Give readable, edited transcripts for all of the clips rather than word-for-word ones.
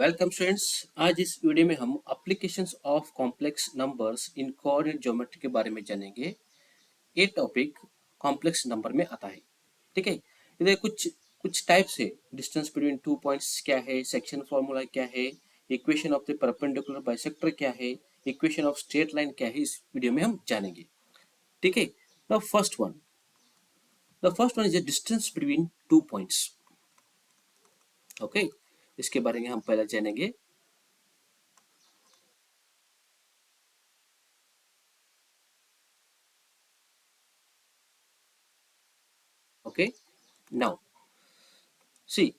Welcome students. आज इस video में हम applications of complex numbers in coordinate geometry के बारे में जानेंगे। ये टॉपिक कॉम्प्लेक्स नंबर में आता है। ठीक है, इधर कुछ कुछ टाइप्स है। डिस्टेंस बिटवीन टू पॉइंट्स क्या है, सेक्शन फॉर्मूला क्या है, equation of the perpendicular bisector क्या है, इक्वेशन ऑफ स्ट्रेट लाइन क्या है, इस वीडियो में हम जानेंगे। ठीक है, the first one is the distance between two points. Okay, इसके बारे में हम पहले जानेंगे। ओके, नाउ सी,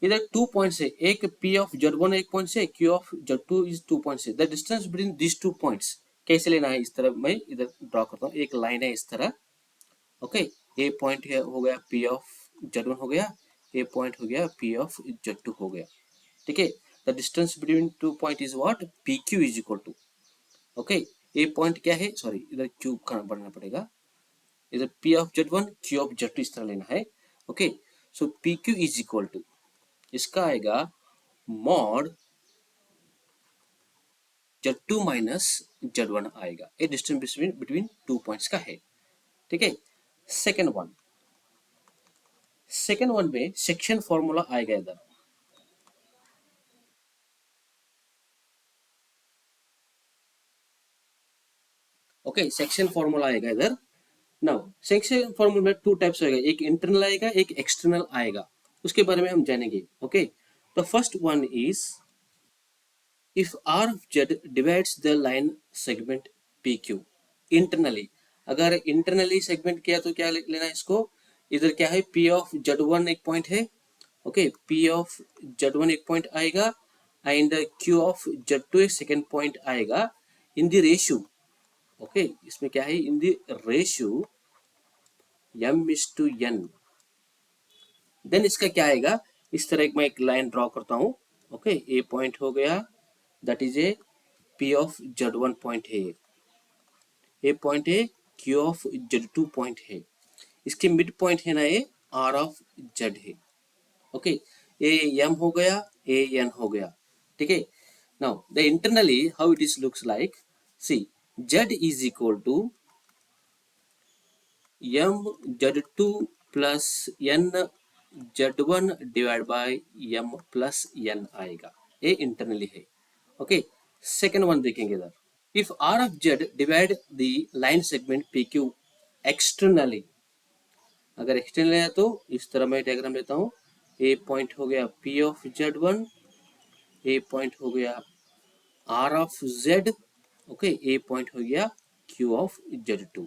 इधर 2 पॉइंट्स है, एक P ऑफ Z1 एक पॉइंट से, Q of Z2 is 2 point से। The distance between this 2 points कैसे लेना है, इस तरह मैं इधर ड्रॉ करता हूँ। एक लाइन है इस तरह। ओके, ये पॉइंट हो गया P ऑफ Z1 हो गया, ये पॉइंट हो गया P ऑफ Z2 हो गया। ठीक है, the distance between two point is what, PQ is equal to. Okay, ये पॉइंट क्या है, सॉरी इधर Q का बढ़ना पड़ेगा। इधर P of Z1 Q of Z2 इस तरह लेना है। Okay, so PQ is equal to, इसका आएगा मॉड Z2 माइनस Z1 आएगा। ये डिस्टेंस बिटवीन टू पॉइंट्स का है। ठीक है, सेकेंड वन में सेक्शन फॉर्मूला आएगा इधर। ओके, सेक्शन फॉर्मूला आएगा इधर। नाउ सेक्शन फॉर्मूला में टू टाइप्स आएगा, एक इंटरनल आएगा एक एक्सटर्नल आएगा। उसके बारे में हम जानेंगे। Okay, the first one is if R of Z divides the line segment PQ internally। अगर इंटरनली सेगमेंट किया तो क्या लेना है इसको, इधर क्या है P ऑफ Z1 एक पॉइंट है। ओके, P ऑफ Z1 एक पॉइंट आएगा एंड Q ऑफ Z2 एक सेकेंड पॉइंट आएगा इन द रेशियो। ओके, इसमें क्या है, in the ratio m:n। Then इसका क्या आएगा, इस तरह एक मैं एक लाइन ड्रॉ करता हूँ। ओके, ए पॉइंट हो गया, that is a P of Z1 point है, ए पॉइंट है, Q ऑफ Z2 पॉइंट है, इसके मिड पॉइंट है ना ये R ऑफ Z है। ओके, ए M हो गया, ए N हो गया। ठीक है, now the internally how it is looks like, see Z is equal to M Z2 plus N Z1 divide by M plus N आएगा। ये internally है। ओके, सेकेंड वन देखेंगे इधर। If R of Z divide the line segment PQ externally, अगर external है तो इस तरह मैं डायग्राम लेता हूँ। ए पॉइंट हो गया P of Z1, A point हो गया R of Z। Okay, A point हो गया Q ऑफ Z2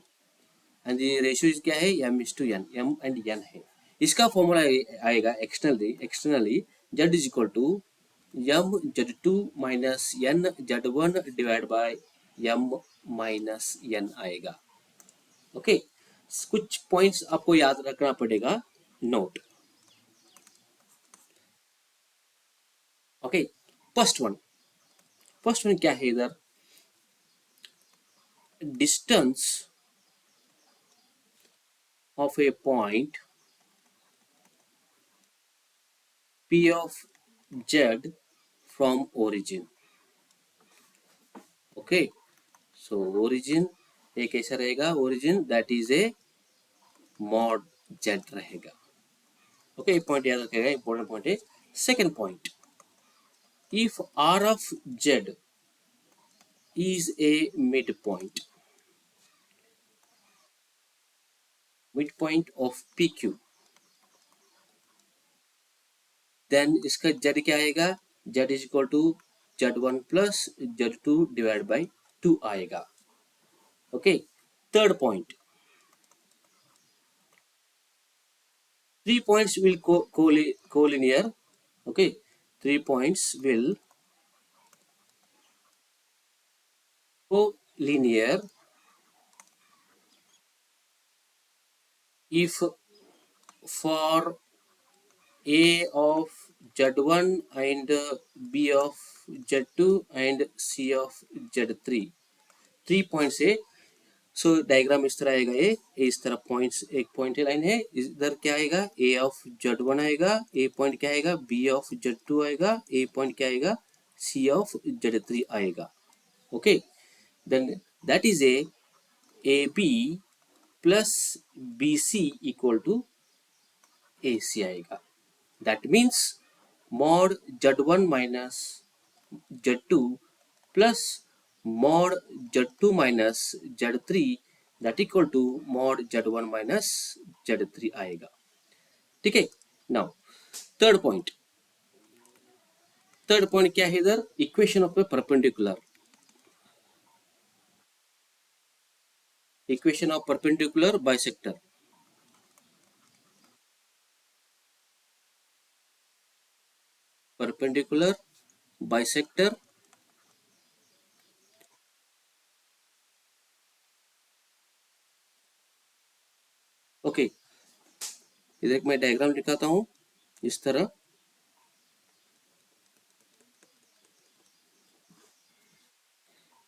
एंड ये रेशियो क्या है, M:n, M एंड N है। इसका फॉर्मूला आएगा externally Z is equal to M Z2 minus N Z1 divide by M minus N आएगा। Okay, कुछ पॉइंट्स आपको याद रखना पड़ेगा, नोट। ओके, फर्स्ट वन क्या है इधर, distance of A point P of Z from origin. Okay, so origin ये कैसा रहेगा, origin that is A mod Z रहेगा। ओके, पॉइंट याद रखेगा, इंपॉर्टेंट पॉइंट है। Second point, if R of Z is a midpoint of PQ, then इसका Z क्या आएगा, Z is equal to Z1 plus Z2 divide by 2 आएगा। Okay, third point, 3 points will collinear. Okay, 3 points will collinear if for A of Z1 and B of Z2 and C of Z3, 3 points है, सो diagram इस तरह आएगा, ये इस तरह points, एक point line है, इधर क्या आएगा, ए ऑफ जेड वन आएगा, ए पॉइंट क्या आएगा, बी ऑफ जेड टू आएगा, ए पॉइंट क्या आएगा, सी ऑफ जेड थ्री आएगा। Okay, then that is A B plus B C equal to A C आएगा। That means mod Z one minus Z two plus mod z2 minus z3 that equal to mod z1 minus z3 आएगा। ठीक है, now third point, third point क्या है इधर, equation of A perpendicular, equation of perpendicular bisector, perpendicular bisector. Okay, इधर मैं diagram दिखाता हूं इस तरह,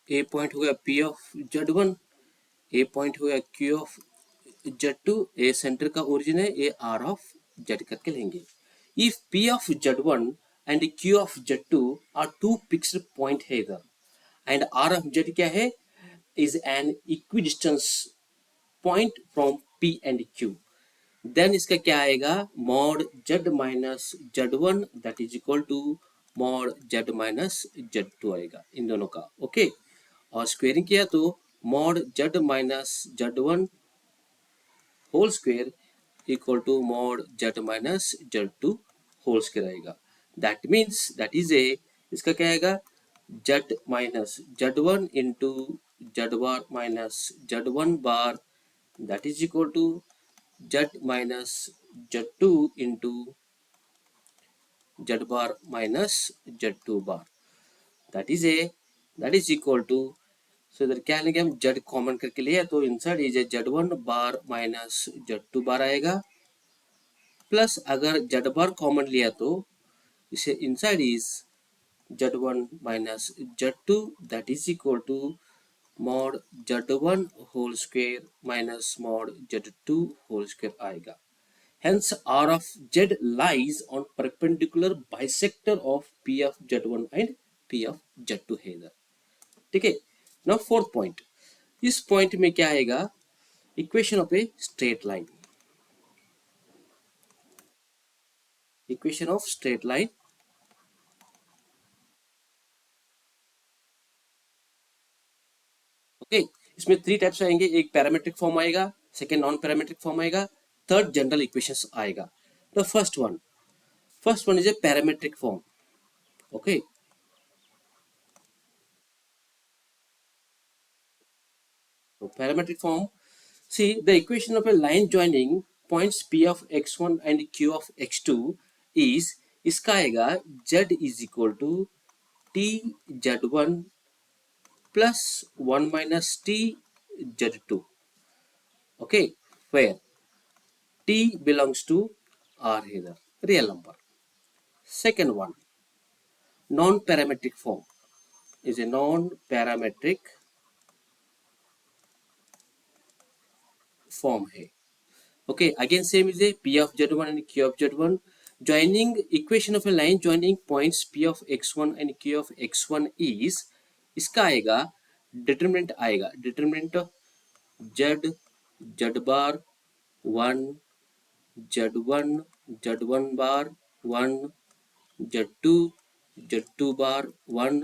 ए पॉइंट हो गया P of Z one, a point हो गया Q of Z two, a centre का ओरिजिन है, ए आर ऑफ जेड करके लेंगे। If P of Z one and Q of Z two are two fixed point है इधर, and R of Z क्या है, is an equidistance point from P and Q, then इसका क्या आएगा, mod Z minus Z one that is equal to mod Z minus Z two आएगा इन दोनों का। ओके, और स्क्वेयरिंग किया तो mod Z minus Z one whole square equal to mod Z minus Z two whole square आएगा। That means that is A, इसका क्या आएगा, Z minus Z one into Z bar minus Z one bar that is equal to Z minus Z two into Z bar minus Z two bar that is A, that is equal to, so इधर क्या लेंगे हम, z common करके लिया तो inside is a z one bar minus Z two bar आएगा, plus अगर z bar common लिया तो इसे inside is z one minus Z two that is equal to mod Z one whole square minus mod z two whole square आएगा। Hence, R of Z lies on perpendicular bisector of P of Z1 and P of Z2 है इधर। ठीक है, now fourth point, इस point में क्या आएगा, equation of a straight line, equation of straight line. Okay, इसमें थ्री टाइप्स आएंगे, एक पैरामेट्रिक फॉर्म आएगा, सेकेंड नॉन पैरामेट्रिक फॉर्म आएगा, थर्ड जनरल इक्वेशंस आएगा। The first one is a parametric form. Okay, so parametric form, see the equation of a line joining points P of x1 and Q of x2 is, इसका आएगा z is equal to t z1 plus 1 minus t z2, okay, where t belongs to R here, real number. Second one, non-parametric form, is a non-parametric form है। Okay, again same is a P of Z1 and Q of Z1 joining equation of a line joining points P of x1 and Q of x1 is, इसका आएगा determinant आएगा, determinant Z Z bar 1 Z1 Z1 bar 1 Z2 Z2 bar 1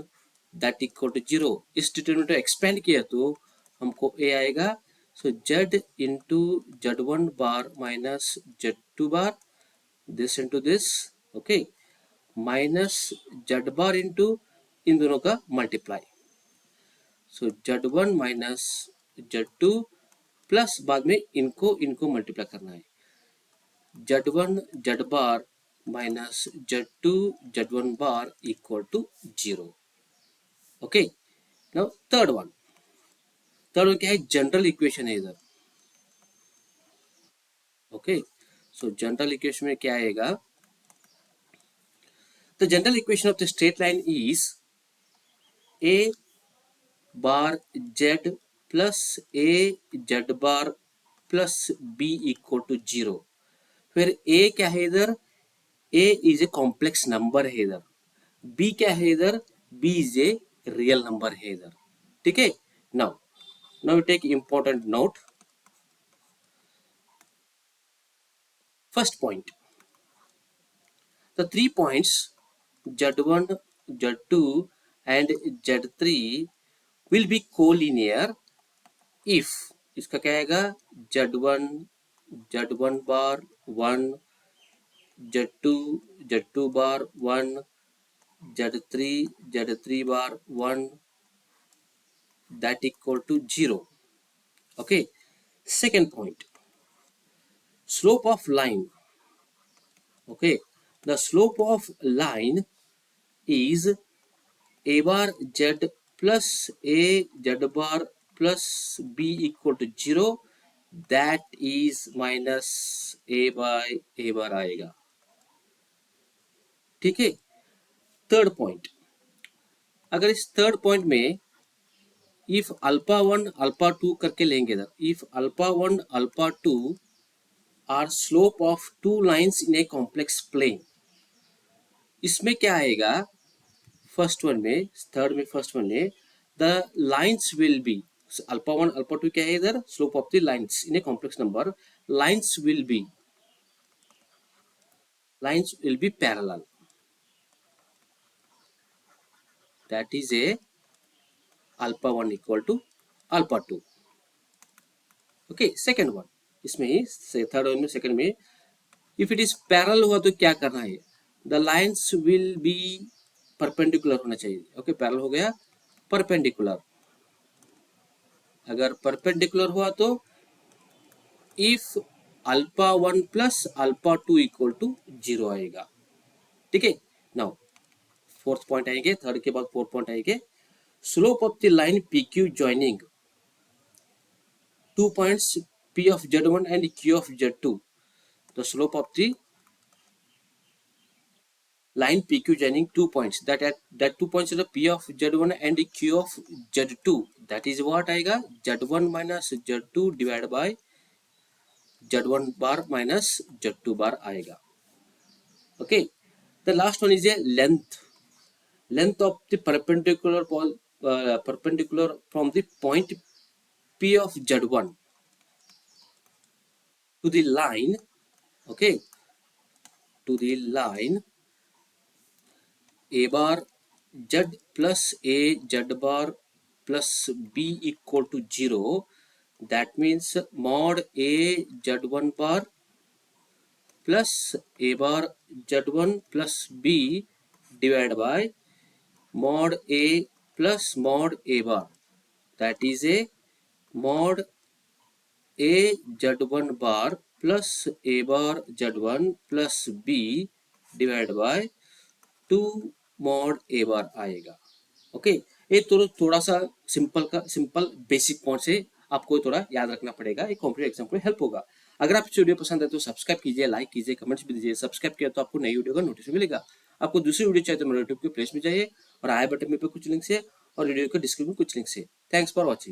that equal to 0। इस determinant को expand किया तो हमको a आएगा, so z into z one bar minus Z two bar this into this, okay, minus z bar into इन दोनों का multiply, so z one minus Z two plus बाद में इनको इनको मल्टीप्लाई करना है, z one z bar minus Z two z one bar equal to 0। Okay, now third one क्या है, जनरल इक्वेशन है इधर। ओके, सो जनरल इक्वेशन में क्या आएगा, the general equation of the straight line is a bar z plus a Z bar plus B equal to 0। फिर A क्या है इधर, A is a complex number है इधर, बी क्या है इधर, B is a real number है इधर, ठीक है। Now now take important note. First point, the 3 points z1 z2 and z3 will be collinear if, इसका क्या आएगा, z1 z1 bar 1, z2 z2 bar 1, z3 z3 bar 1, that equal to 0. Okay, second point, slope of line. Okay, the slope of line is a bar z plus a z bar plus b equal to 0, that is minus a by a bar आएगा, ठीक है। Third point, अगर इस third point में if alpha 1 alpha 2 करके लेंगे इधर, if alpha 1 alpha 2 are slope of two lines in a complex plane, इसमें क्या आएगा, फर्स्ट वन में, थर्ड में, फर्स्ट वन में, the lines will be, alpha 1 alpha 2 क्या है इधर, slope of the lines in a complex number, lines will be parallel, that is a alpha 1 equal to alpha 2। Okay, second one, इसमें ही third one में, second में, if it is parallel हुआ तो क्या करना है, the lines will B perpendicular होना चाहिए। ओके, पैरेलल हो गया, परपेंडिकुलर, अगर परपेंडिकुलर हुआ तो if alpha 1 plus alpha 2 equal to 0 आएगा, ठीक है। नाउ फोर्थ पॉइंट आएंगे, थर्ड के बाद फोर्थ पॉइंट आएंगे, slope of the line P Q joining two points P of Z1 and Q of Z2, the slope of the line PQ joining 2 points, that 2 points are P of Z1 and Q of Z2, that is what आएगा, Z1 minus Z2 divided by Z1 bar minus Z2 bar आएगा। Okay, the last one is a length of the perpendicular from the point P of Z1 to the line, okay, to the line a bar z plus a z bar plus b equal to 0, that means mod a z1 bar plus a bar z1 plus b divided by mod a plus mod a bar, that is a mod a z1 bar plus a bar z1 plus b divided by 2 mod a बार आएगा। Okay, ये तो थोड़ा सा simple basic point से आपको थोड़ा याद रखना पड़ेगा, एक कॉम्पिटिटिव एग्जाम को हेल्प होगा। अगर आप वीडियो पसंद है तो सब्सक्राइब कीजिए, लाइक कीजिए, कमेंट्स भी दीजिए। सब्सक्राइब किया तो आपको नई वीडियो का नोटिफिकेशन मिलेगा। आपको दूसरी वीडियो चाहिए तो मेरे यूट्यूब के प्लेस में जाइए और आई बटन में पे कुछ लिंक्स है और वीडियो के डिस्क्रिप्शन में कुछ लिंक्स है। Thanks for watching.